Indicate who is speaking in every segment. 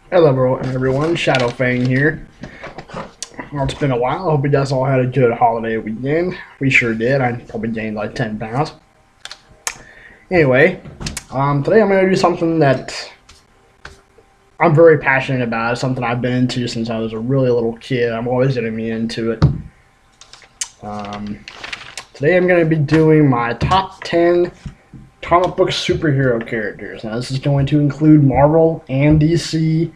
Speaker 1: Hello everyone, ShadowFeng here. Well, it's been a while. I hope you guys all had a good holiday weekend. We sure did. I probably gained like 10 pounds. Anyway, today I'm going to do something that I'm very passionate about. It's something I've been into since I was a really little kid. I'm always going to be into it. Today I'm going to be doing my top 10 comic book superhero characters. Now this is going to include Marvel and DC.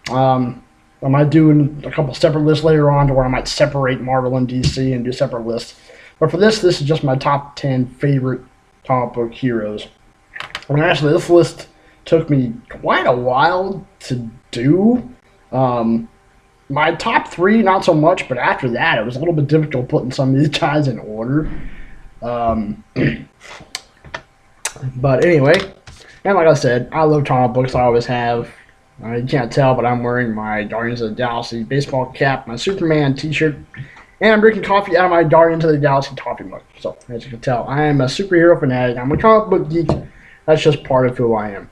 Speaker 1: I might do a couple separate lists later on to where I might separate Marvel and DC and do separate lists. But for this is just my top 10 favorite comic book heroes. And actually this list took me quite a while to do. My top 3, not so much, but after that it was a little bit difficult putting some of these guys in order. But anyway, and like I said, I love comic books. I always have. You can't tell, but I'm wearing my Guardians of the Galaxy baseball cap, my Superman t-shirt, and I'm drinking coffee out of my Guardians of the Galaxy coffee mug. So, as you can tell, I am a superhero fanatic. I'm a comic book geek. That's just part of who I am.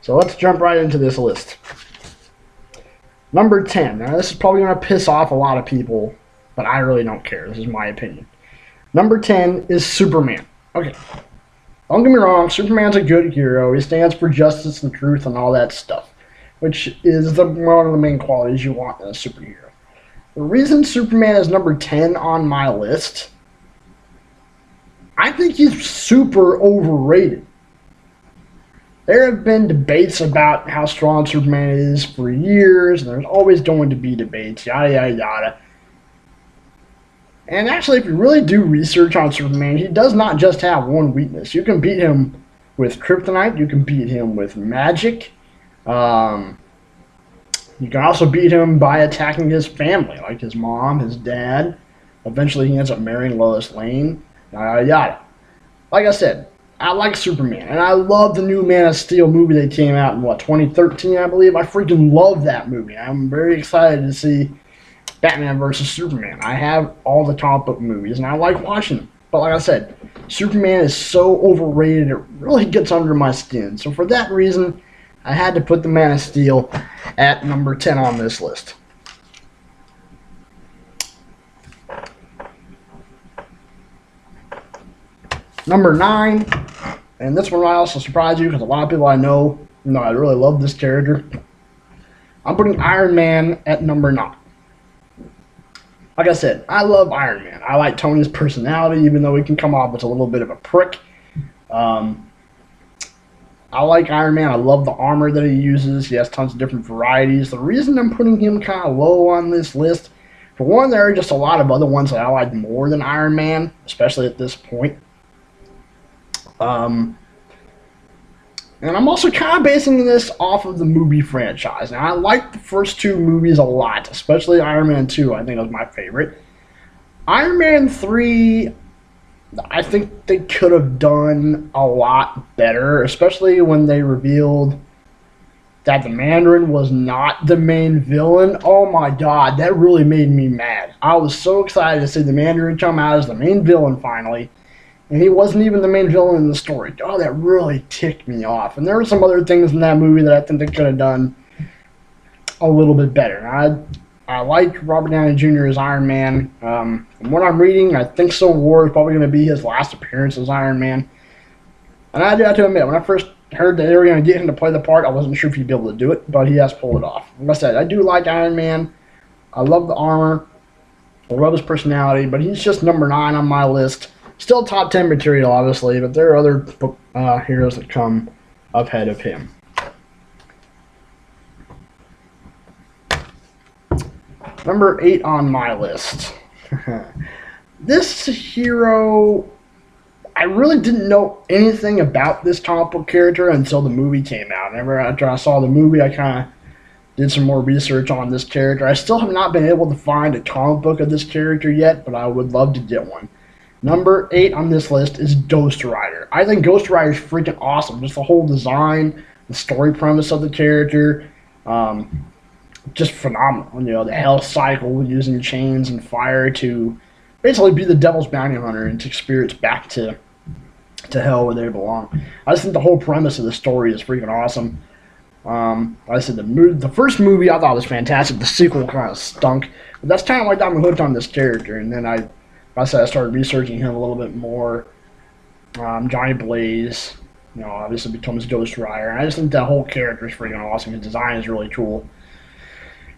Speaker 1: So let's jump right into this list. Number 10. Now, this is probably going to piss off a lot of people, but I really don't care. This is my opinion. Number 10 is Superman. Okay. Don't get me wrong, Superman's a good hero. He stands for justice and truth and all that stuff, which is one of the main qualities you want in a superhero. The reason Superman is number 10 on my list, I think he's super overrated. There have been debates about how strong Superman is for years, and there's always going to be debates, yada yada yada. And actually, if you really do research on Superman, he does not just have one weakness. You can beat him with kryptonite. You can beat him with magic. You can also beat him by attacking his family, like his mom, his dad. Eventually, he ends up marrying Lois Lane. Yada yada. Like I said, I like Superman, and I love the new Man of Steel movie that came out in, 2013, I believe. I freaking love that movie. I'm very excited to see Batman vs. Superman. I have all the comic book movies, and I like watching them. But like I said, Superman is so overrated, it really gets under my skin. So for that reason, I had to put the Man of Steel at number 10 on this list. Number 9, and this one might also surprise you because a lot of people I know, I really love this character. I'm putting Iron Man at number 9. Like I said, I love Iron Man. I like Tony's personality, even though he can come off as a little bit of a prick. I like Iron Man. I love the armor that he uses. He has tons of different varieties. The reason I'm putting him kind of low on this list, for one, there are just a lot of other ones that I like more than Iron Man, especially at this point. And I'm also kind of basing this off of the movie franchise. Now, I like the first 2 movies a lot, especially Iron Man 2, I think was my favorite. Iron Man 3, I think they could have done a lot better, especially when they revealed that the Mandarin was not the main villain. Oh my god, that really made me mad. I was so excited to see the Mandarin come out as the main villain finally. And he wasn't even the main villain in the story. Oh, that really ticked me off. And there were some other things in that movie that I think they could have done a little bit better. I like Robert Downey Jr. as Iron Man. From what I'm reading, I think Civil War is probably going to be his last appearance as Iron Man. And I do have to admit, when I first heard that they were going to get him to play the part, I wasn't sure if he'd be able to do it, but he has pulled it off. Like I said, I do like Iron Man. I love the armor. I love his personality, but he's just number 9 on my list. Still top 10 material, obviously, but there are other heroes that come ahead of him. Number 8 on my list. This hero, I really didn't know anything about this comic book character until the movie came out. After I saw the movie, I kind of did some more research on this character. I still have not been able to find a comic book of this character yet, but I would love to get one. Number 8 on this list is Ghost Rider. I think Ghost Rider is freaking awesome. Just the whole design, the story premise of the character, just phenomenal. The Hell Cycle, using chains and fire to basically be the devil's bounty hunter and take spirits back to hell where they belong. I just think the whole premise of the story is freaking awesome. Like I said, the first movie I thought was fantastic. The sequel kind of stunk. But that's kind of what got me hooked on this character. And then I started researching him a little bit more. Johnny Blaze, obviously becomes Ghost Rider. And I just think that whole character is freaking awesome. His design is really cool.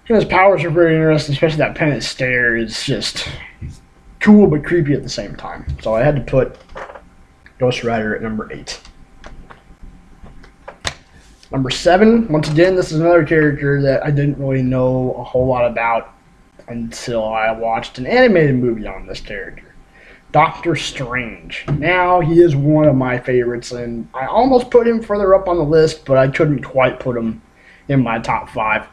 Speaker 1: And his powers are very interesting, especially that pendant stare is just cool but creepy at the same time. So I had to put Ghost Rider at number 8. Number 7, once again, this is another character that I didn't really know a whole lot about until I watched an animated movie on this character. Doctor Strange. Now, he is one of my favorites, and I almost put him further up on the list, but I couldn't quite put him in my top 5.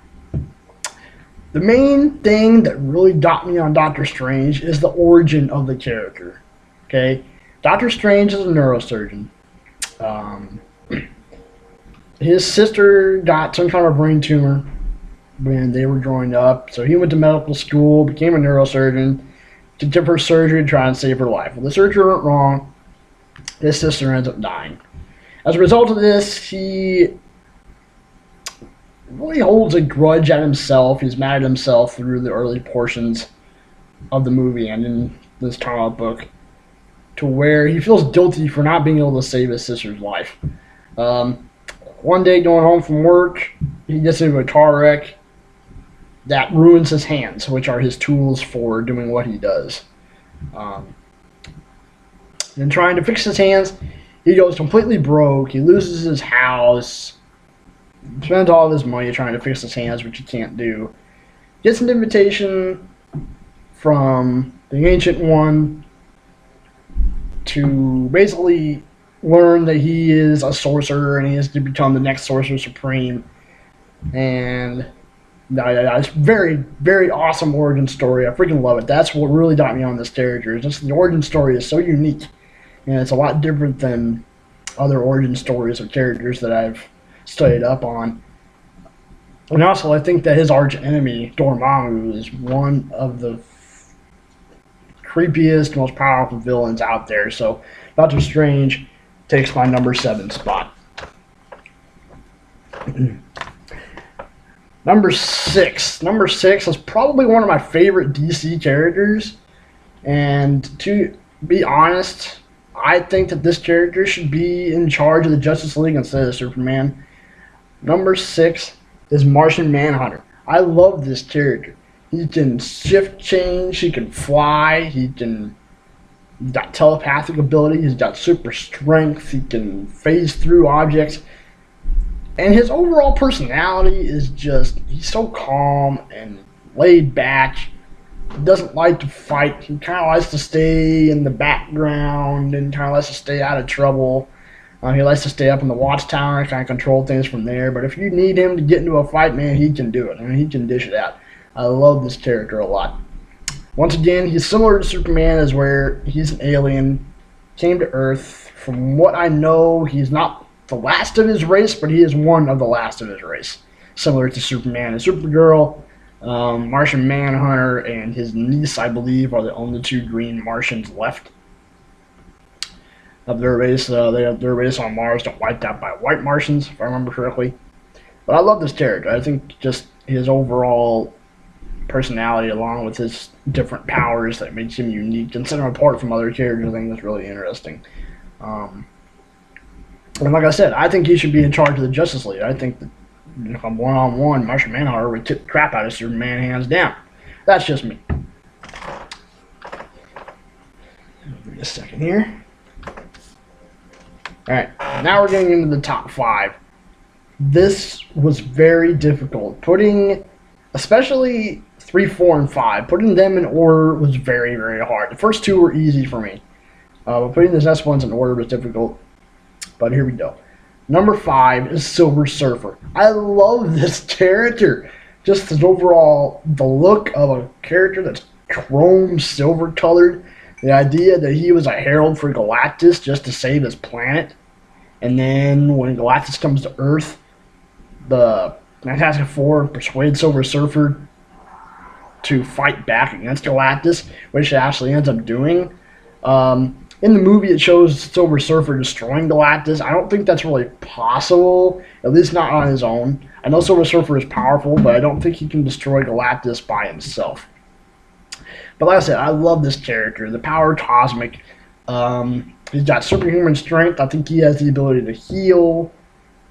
Speaker 1: The main thing that really got me on Doctor Strange is the origin of the character. Okay? Doctor Strange is a neurosurgeon. His sister got some kind of brain tumor when they were growing up, so he went to medical school, became a neurosurgeon, did her surgery to try and save her life. Well, the surgery went wrong. His sister ends up dying. As a result of this, he really holds a grudge at himself. He's mad at himself through the early portions of the movie and in this comic book, to where he feels guilty for not being able to save his sister's life. One day going home from work, he gets into a car wreck that ruins his hands, which are his tools for doing what he does. And trying to fix his hands, he goes completely broke. He loses his house, spends all of his money trying to fix his hands, which he can't do. Gets an invitation from the Ancient One to basically learn that he is a sorcerer and he is to become the next Sorcerer Supreme. And it's very, very awesome origin story. I freaking love it. That's what really got me on this character. Just the origin story is so unique, and it's a lot different than other origin stories of characters that I've studied up on. And also, I think that his arch enemy, Dormammu, is one of the creepiest, most powerful villains out there. So, Doctor Strange takes my number 7 spot. Number 6. Number 6 is probably one of my favorite DC characters. And to be honest, I think that this character should be in charge of the Justice League instead of Superman. Number 6 is Martian Manhunter. I love this character. He can shift change, he can fly, he's got telepathic ability, he's got super strength, he can phase through objects. And his overall personality is just, he's so calm and laid back. He doesn't like to fight. He kind of likes to stay in the background and kind of likes to stay out of trouble. He likes to stay up in the watchtower and kind of control things from there. But if you need him to get into a fight, man, he can do it. I mean, he can dish it out. I love this character a lot. Once again, he's similar to Superman, as where he's an alien, came to Earth. From what I know, he's not the last of his race, but he is one of the last of his race. Similar to Superman and Supergirl, Martian Manhunter and his niece, I believe, are the only 2 green Martians left of their race. Their race on Mars got wiped out by white Martians, if I remember correctly. But I love this character. I think just his overall personality, along with his different powers, that makes him unique and set him apart from other characters. I think that's really interesting. And like I said, I think he should be in charge of the Justice League. I think that if I'm one-on-one, Martian Manhunter would kick the crap out of Superman hands down. That's just me. Give me a second here. Alright, now we're getting into the top 5. This was very difficult. Putting, especially 3, 4, and 5, putting them in order was very, very hard. The first 2 were easy for me. But putting the next ones in order was difficult. But here we go. Number 5 is Silver Surfer. I love this character. Just his overall, the look of a character that's chrome silver colored. The idea that he was a herald for Galactus just to save his planet. And then when Galactus comes to Earth, the Fantastic Four persuade Silver Surfer to fight back against Galactus, which it actually ends up doing. in the movie it shows Silver Surfer destroying Galactus. I don't think that's really possible, at least not on his own. I know Silver Surfer is powerful, but I don't think he can destroy Galactus by himself. But like I said, I love this character. The power cosmic. He's got superhuman strength. I think he has the ability to heal.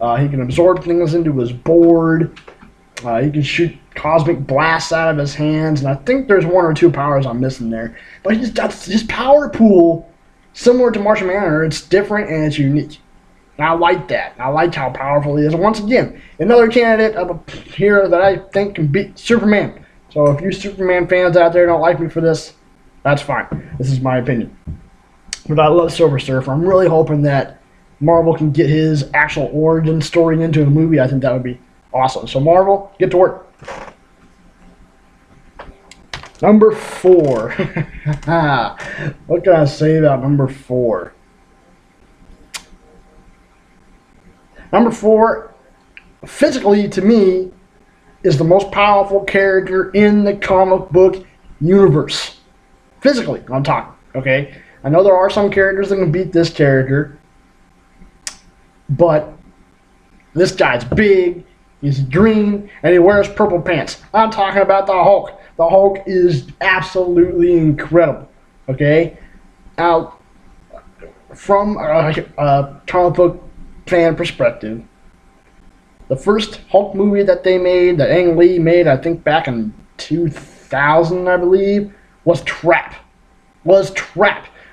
Speaker 1: He can absorb things into his board. He can shoot cosmic blasts out of his hands. And I think there's one or two powers I'm missing there. But he's got his power pool, similar to Martian Manhunter. It's different and it's unique. And I like that. I like how powerful he is. And once again, another candidate of a hero that I think can beat Superman. So if you Superman fans out there don't like me for this, that's fine. This is my opinion. But I love Silver Surfer. I'm really hoping that Marvel can get his actual origin story into a movie. I think that would be awesome. So Marvel, get to work. Number 4. What can I say about number 4? Number 4, physically to me, is the most powerful character in the comic book universe. Physically, I'm talking, okay? I know there are some characters that can beat this character, but this guy's big, he's green, and he wears purple pants. I'm talking about the Hulk. The Hulk is absolutely incredible, okay? Now, from a comic book fan perspective, the first Hulk movie that they made, that Ang Lee made, I think back in 2000, I believe, was crap.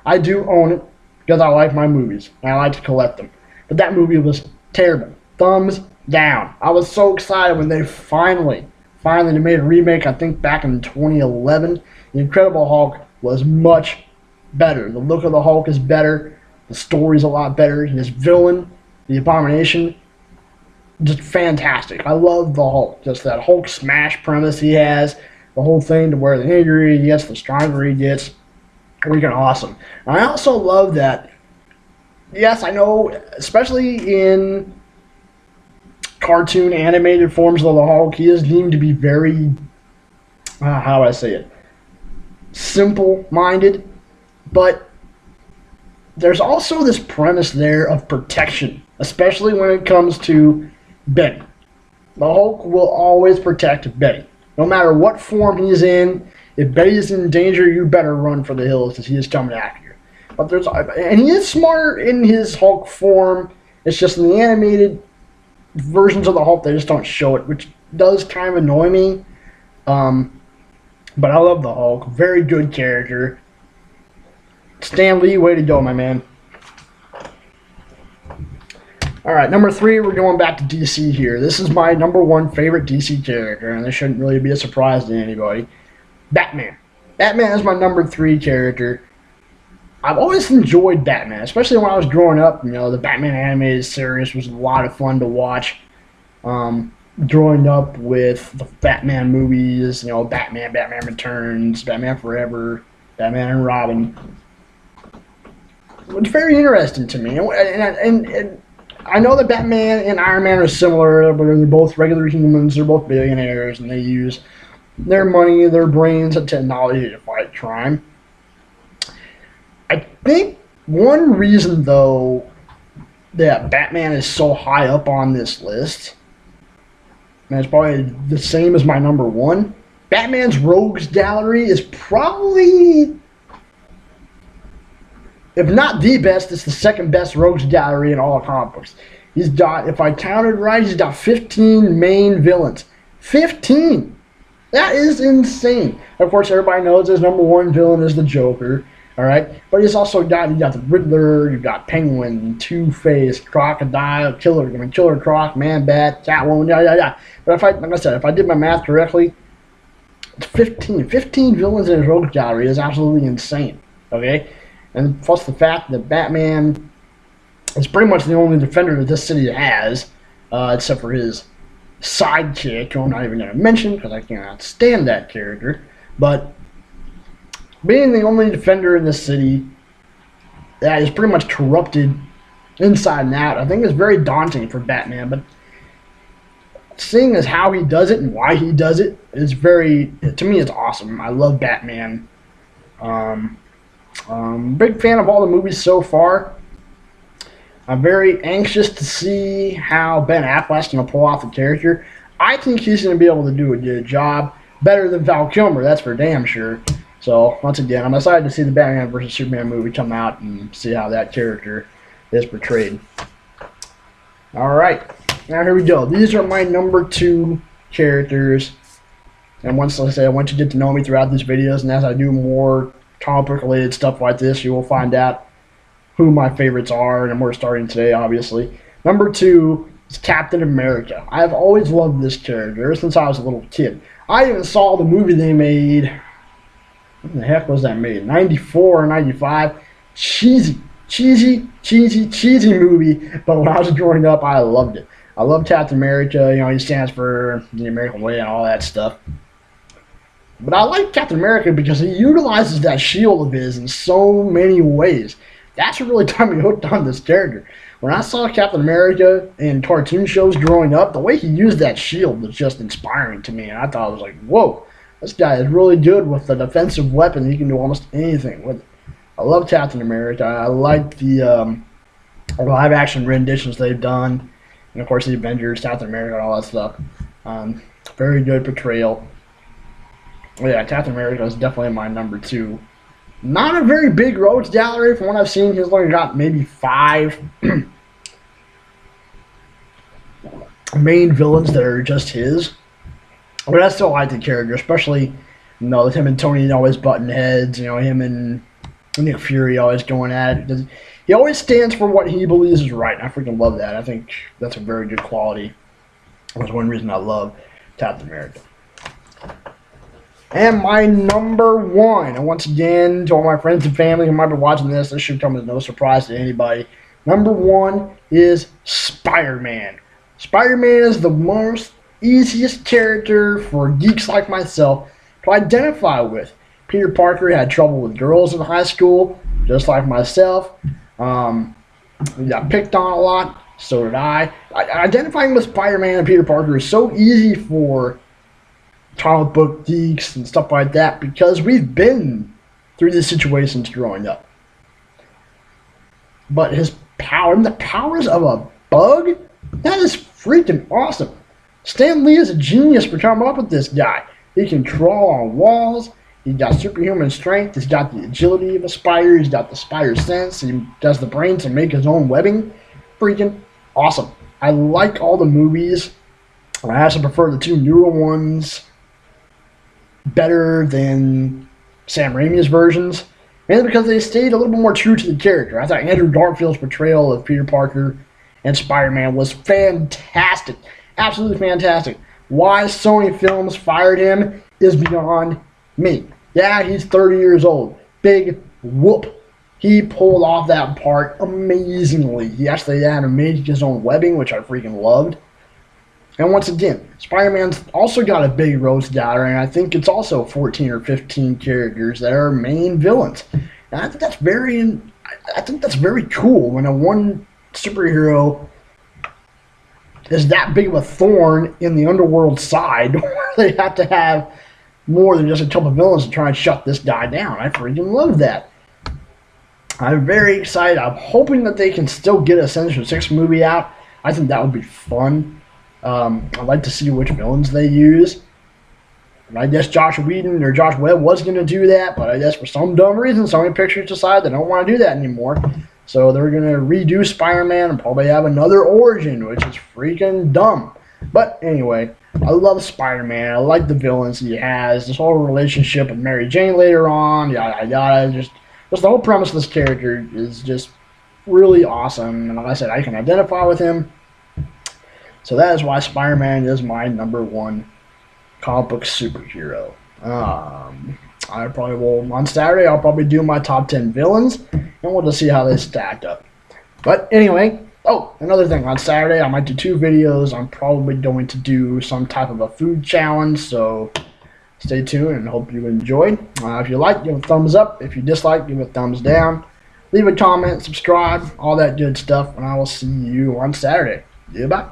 Speaker 1: I do own it because I like my movies and I like to collect them. But that movie was terrible. Thumbs down. I was so excited when they finally made a remake, I think back in 2011. The Incredible Hulk was much better. The look of the Hulk is better. The story's a lot better. His villain, the Abomination, just fantastic. I love the Hulk. Just that Hulk smash premise he has. The whole thing to where the angrier he gets, the stronger he gets. Freaking awesome. And I also love that, yes, I know, especially in cartoon animated forms of the Hulk, he is deemed to be very, how do I say it, simple-minded, but there's also this premise there of protection, especially when it comes to Betty. The Hulk will always protect Betty. No matter what form he's in, if Betty is in danger, you better run for the hills because he is coming after you. But and he is smart in his Hulk form. It's just in the animated versions of the Hulk, they just don't show it, which does kind of annoy me. But I love the Hulk. Very good character. Stan Lee, way to go, my man. Alright, number 3, we're going back to DC here. This is my number 1 favorite DC character, and this shouldn't really be a surprise to anybody. Batman. Batman is my number 3 character. I've always enjoyed Batman, especially when I was growing up. You know, the Batman animated series was a lot of fun to watch. Growing up with the Batman movies, you know, Batman Returns, Batman Forever, Batman and Robin. It's very interesting to me. And I know that Batman and Iron Man are similar, but they're both regular humans, they're both billionaires, and they use their money, their brains, and technology to fight crime. I think one reason, though, that Batman is so high up on this list, and it's probably the same as my number 1, Batman's Rogues Gallery is probably, if not the best, it's the second best Rogues Gallery in all comic books. He's got, if I counted right, he's got 15 main villains. 15! That is insane. Of course, everybody knows his number 1 villain is the Joker. Alright? But he's also got, you got the Riddler, you've got Penguin, Two-Face, Crocodile, Killer Croc, Man-Bat, Catwoman, yeah. But if like I said, if I did my math correctly, it's 15. 15 villains in his Rogues Gallery is absolutely insane. Okay? And plus the fact that Batman is pretty much the only defender that this city has, except for his sidekick, who I'm not even going to mention because I cannot stand that character. But being the only defender in this city that is pretty much corrupted inside and out, I think is very daunting for Batman. But seeing as how he does it and why he does it is very, to me, it's awesome. I love Batman. Big fan of all the movies so far. I'm very anxious to see how Ben Affleck's going to pull off the character. I think he's going to be able to do a good job. Better than Val Kilmer, that's for damn sure. So, once again, I'm excited to see the Batman vs. Superman movie come out and see how that character is portrayed. Alright, now here we go. These are my number 2 characters. And once, like I say, I want you to get to know me throughout these videos, and as I do more comic book related stuff like this, you will find out who my favorites are, and we're starting today, obviously. Number 2 is Captain America. I've always loved this character ever since I was a little kid. I even saw the movie they made. When the heck was that made? 94 or 95. Cheesy movie. But when I was growing up, I loved it. I love Captain America. You know, he stands for the American way and all that stuff. But I like Captain America because he utilizes that shield of his in so many ways. That's what really got me hooked on this character. When I saw Captain America in cartoon shows growing up, the way he used that shield was just inspiring to me. And I thought, I was like, whoa, this guy is really good with the defensive weapon. He can do almost anything with it. I love Captain America. I like the live-action renditions they've done. And, of course, the Avengers, Captain America, and all that stuff. Very good portrayal. Well, yeah, Captain America is definitely my number 2. Not a very big rogues gallery. From what I've seen, he's only got maybe 5 main villains that are just his. But I still like the character, especially, you know, with him and Tony always button heads. You know, him and Nick Fury always going at it. He always stands for what he believes is right. And I freaking love that. I think that's a very good quality. That's one reason I love Captain America. And my number 1, and once again, to all my friends and family who might be watching this should come as no surprise to anybody. Number 1 is Spider-Man. Spider-Man is the most easiest character for geeks like myself to identify with. Peter Parker had trouble with girls in high school, just like myself. He got picked on a lot, so did I. Identifying with Spider-Man and Peter Parker is so easy for comic book geeks and stuff like that because we've been through these situations growing up. But his power, and the powers of a bug, that is freaking awesome. Stan Lee is a genius for coming up with this guy. He can crawl on walls. He's got superhuman strength. He's got the agility of a spider. He's got the spider sense. He does the brain to make his own webbing. Freaking awesome. I like all the movies. I actually prefer the 2 newer ones better than Sam Raimi's versions, mainly because they stayed a little bit more true to the character. I thought Andrew Garfield's portrayal of Peter Parker and Spider-Man was fantastic. Absolutely fantastic. Why Sony Films fired him is beyond me. Yeah, he's 30 years old. Big whoop. He pulled off that part amazingly. He actually had to make his own webbing, which I freaking loved. And once again, Spider-Man's also got a big rogues gallery, and I think it's also 14 or 15 characters that are main villains. And I think that's very cool when a one superhero is that big of a thorn in the underworld side where they have to have more than just a couple of villains to try and shut this guy down. I freaking love that. I'm very excited. I'm hoping that they can still get a Sinister Six movie out. I think that would be fun. I'd like to see which villains they use. And I guess Josh Whedon or Josh Webb was going to do that, but I guess for some dumb reason, Sony Pictures decided they don't want to do that anymore. So they're going to redo Spider-Man and probably have another origin, which is freaking dumb. But anyway, I love Spider-Man. I like the villains he has. This whole relationship with Mary Jane later on, yada yada. Just the whole premise of this character is just really awesome. And like I said, I can identify with him. So that is why Spider-Man is my number 1 comic book superhero. I probably will, on Saturday, I'll probably do my top 10 villains, and we'll just see how they stack up. But anyway, another thing, on Saturday I might do 2 videos. I'm probably going to do some type of a food challenge, so stay tuned and hope you enjoyed. If you like, give a thumbs up. If you dislike, give a thumbs down. Leave a comment, subscribe, all that good stuff, and I will see you on Saturday. Goodbye.